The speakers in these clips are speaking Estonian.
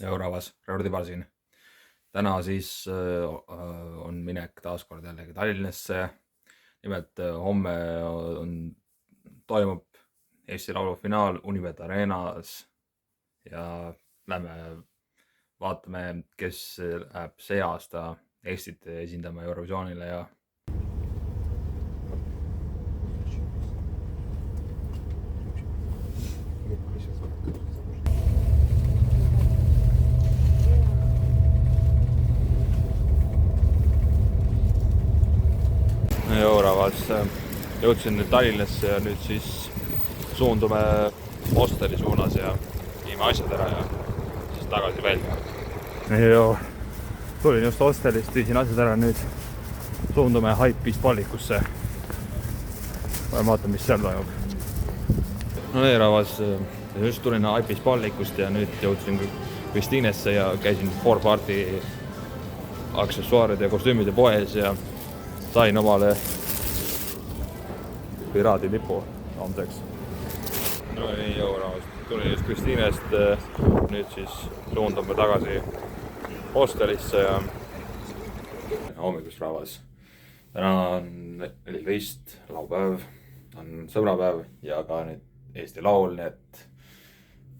Eurravas, Raudi Parsin. Täna siis on minek taaskord jällegi Tallinnasse. Nimelt homme toimub Eesti Laulu finaal Unibet Arenas ja lähme vaatame, kes läheb see aasta Eestit esindama Eurovisioonile ja Euravas jõudsin nüüd Tallinnasse ja nüüd siis suundume hosteli suunas ja viime asjad ära ja siis tagasi välja. Tulin just hostelist, viisin asjad ära, nüüd suundume Hypebeast Pallikusse. Vaatan, mis seal toimub. Euravas just tulin Hypebeast Pallikust ja nüüd jõudsin Kristiinesse ja käisin 4Party aksessuaaride ja kostüümide poes ja sain omale piraadilipu homseks. No nii Euravast. Tulin just Kristiinest, nüüd siis suundume tagasi hostelisse ja hommikust rahvas. Täna on 14 laupäev, on sõbrapäev ja ka nüüd Eesti Laul, nii et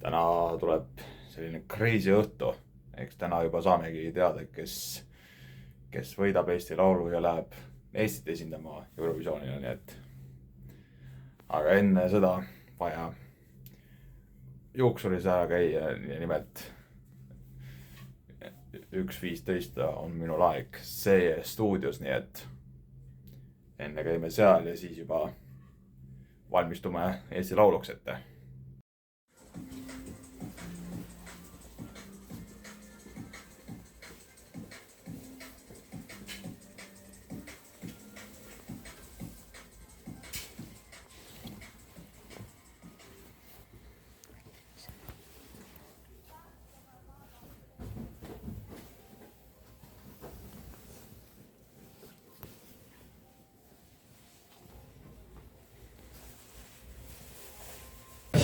täna tuleb selline crazy õhtu. Eks täna juba saamegi teada, kes võidab Eesti Laulu ja läheb Eestit esindama Eurovisioonile, nii et aga enne seda vaja juuksuris ära käia ja nimelt 1.15 on minul aeg see stuudios, nii et enne käime seal ja siis juba valmistume Eesti Lauluks ette.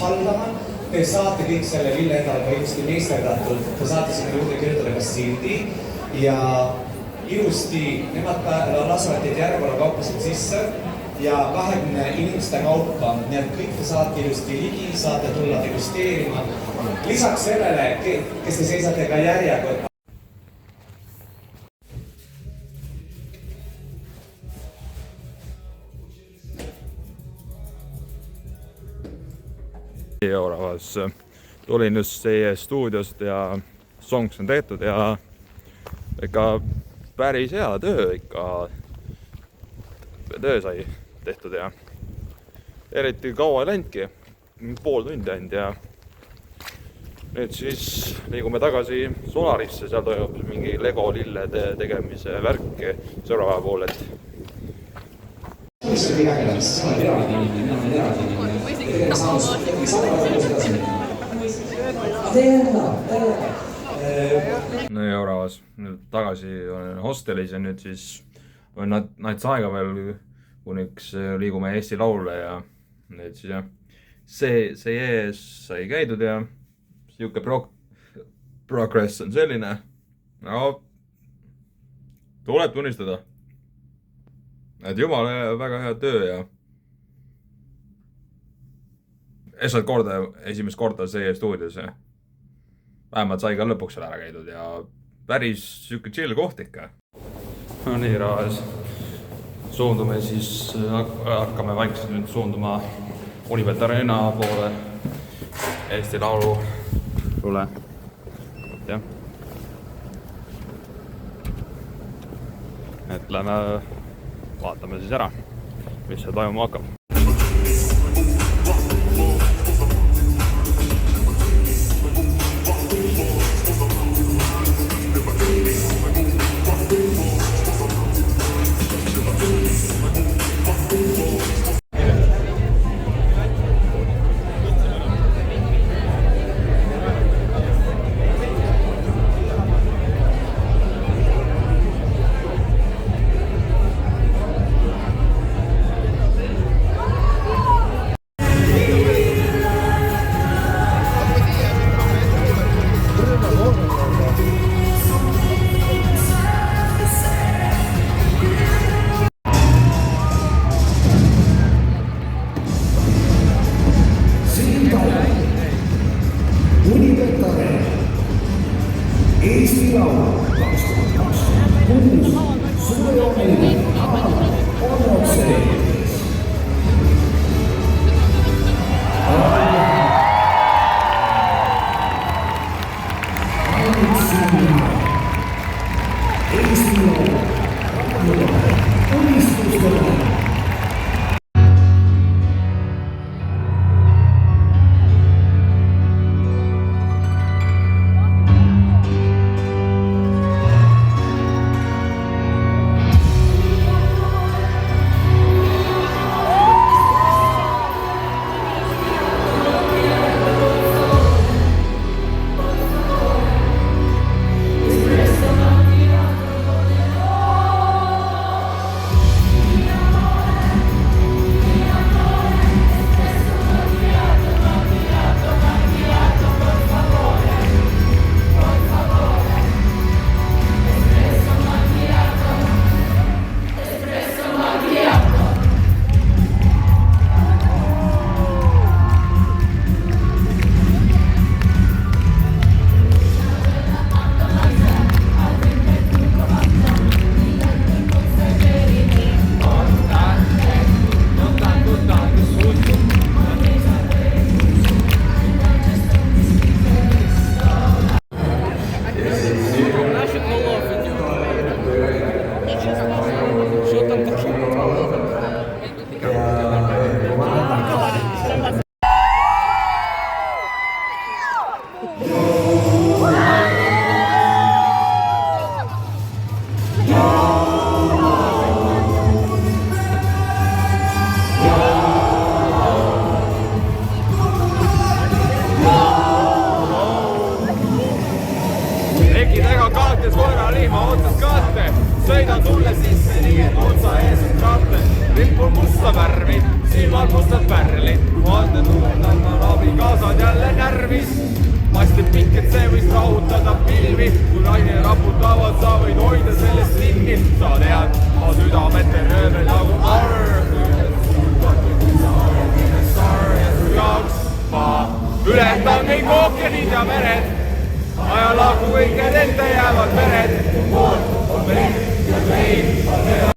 Haldama. Te saate kõik selle lille endale põhimõtteliselt meisterdatult, te saate sinna juurde kirjutada ka sildi ja ilusti nemad lasevad teid järjekorra kaupasid sisse ja 20 inimeste kaupa, nii et kõik te saate ilusti ligi, saate tulla degusteerima. Lisaks sellele, kes te seisate ka järjekorra. Euravas tulin just see stuudiost ja songs on tehtud ja ikka päris hea töö sai tehtud ja eriti kaua ei läinudki, pool tundi ainult ja nüüd siis liigume tagasi Solarisse, seal toimub mingi Lego lillede tegemise värk sõbrapäeva pool, et no Euravas nüüd tagasi olen hostelis ja nüüd siis on nats aega veel, kuniks liigume Eesti Laule ja nüüd siis jah, see ees sai käidud ja siuke progress on selline, no tuleb tunnistada, et jumala väga hea töö ja esimest korda see stuudios ja vähemalt sai ka lõpuks seal ära käidud ja päris siuke chill koht ikka. No nii rahas, suundume siis, hakkame vaikselt nüüd suunduma Unibet Arena poole Eesti Laulu tule. jah. Et lähme vaatame siis ära, mis see toimuma hakkab. Eesti Laul 2026 suurejooneline on otse eetris. Eesti Laul unistustele. Rekidega kaates koeralihma otsas kaate, sõidan sulle sisse nii, et otsa ees on kraate. Ripul musta värvi, silmad mustad pärlid, vaatan tulendan abikaasad jälle närvis. Mastib pink, et see võis rahutada pilvi, kui naine raputavad, sa võid hoida sellest kinni. Sa tead, ma südamete röövel nagu arv. Ma ületan kõik ookeanid ja mered, ajalaagu kõiged ette jäävad mered. Poolt on meil ja meil on meil.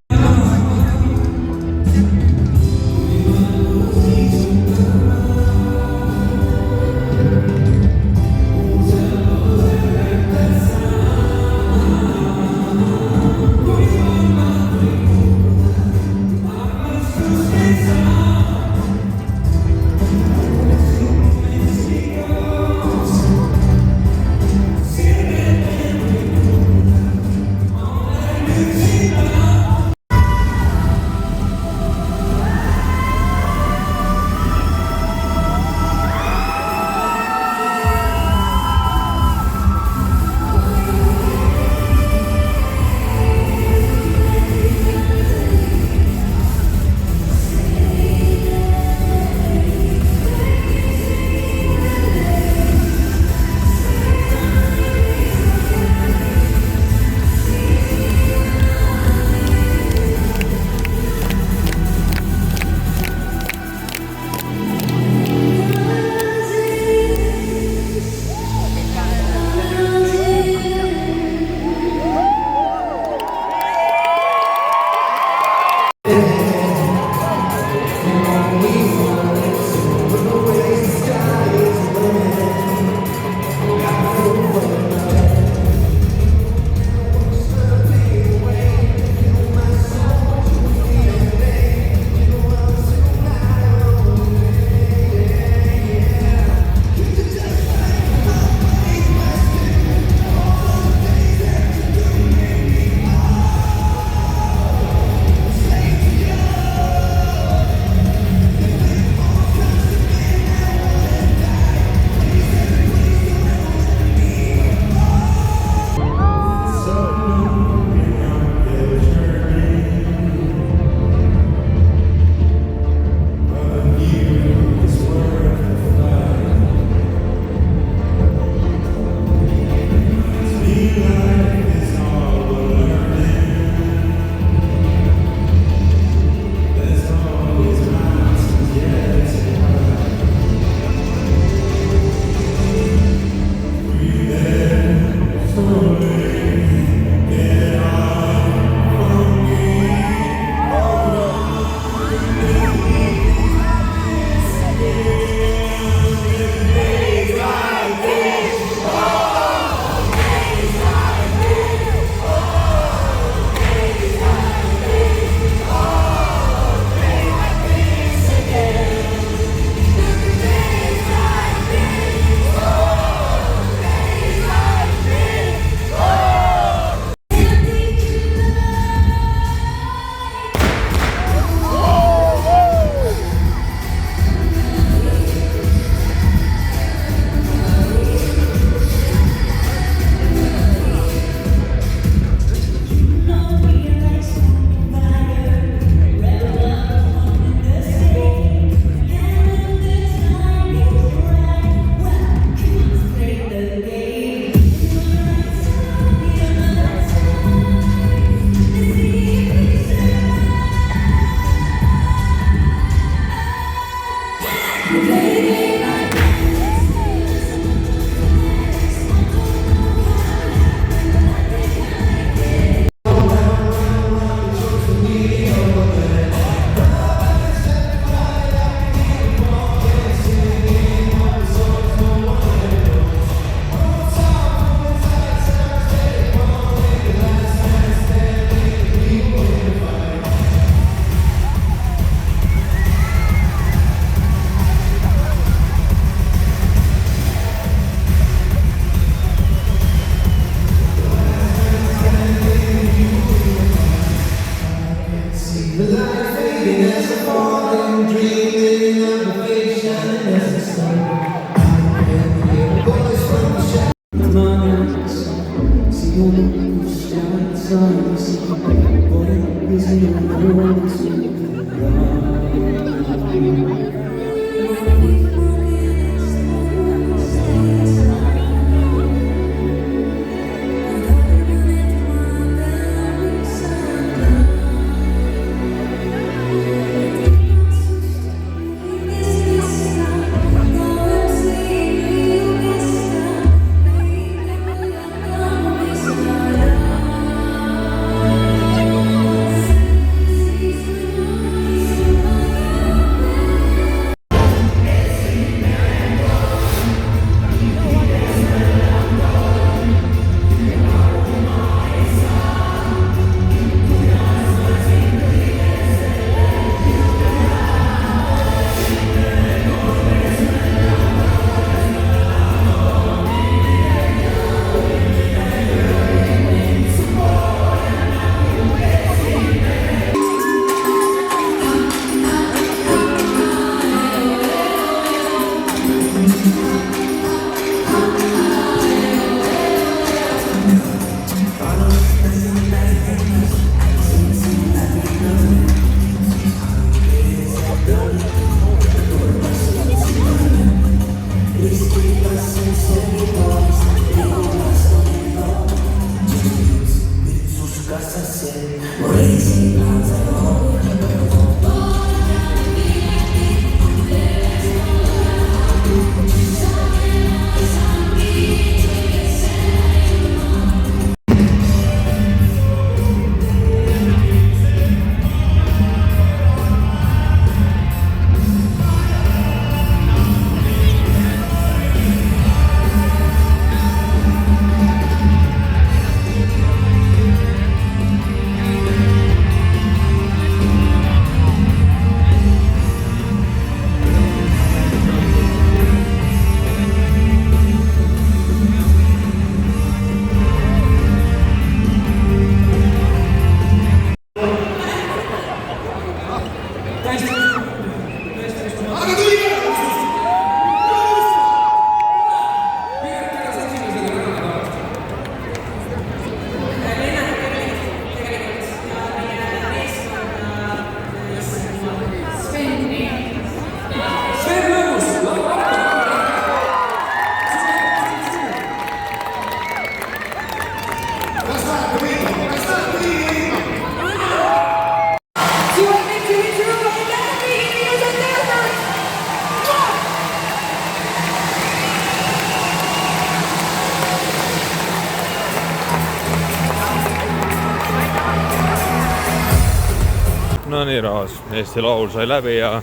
No nii rahvas, Eesti Laul sai läbi ja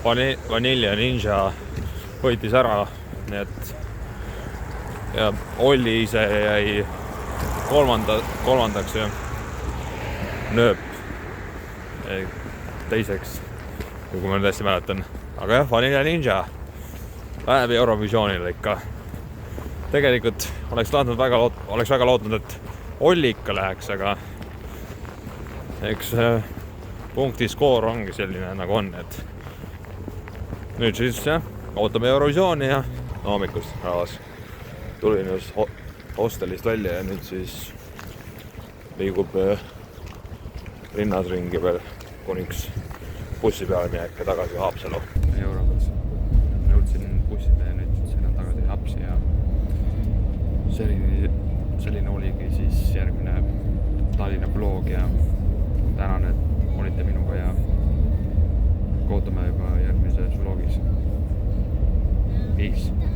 Vanilla Ninja võitis ära, nii et ja Olli ise jäi kolmandaks ja Nööp teiseks, kui ma nüüd hästi mäletan. Aga jah, Vanilla Ninja läheb Eurovisioonile ikka. Tegelikult oleks väga lootnud, et Olli ikka läheks, aga eks punkti skoor ongi selline nagu on, et nüüd siis jah, ootame Eurovisiooni ja hommikust rahvas. Tulin just hostelist välja ja nüüd siis liigub linnas ringi veel kuniks bussi peale minek ja tagasi Haapsalu. Euroopas nõudsin bussile ja nüüd sõidan tagasi Haapsi ja selline oligi siis järgmine Tallinna vlog ja tänan, et olite minuga ja kohtume juba järgmises vlogis. Peace!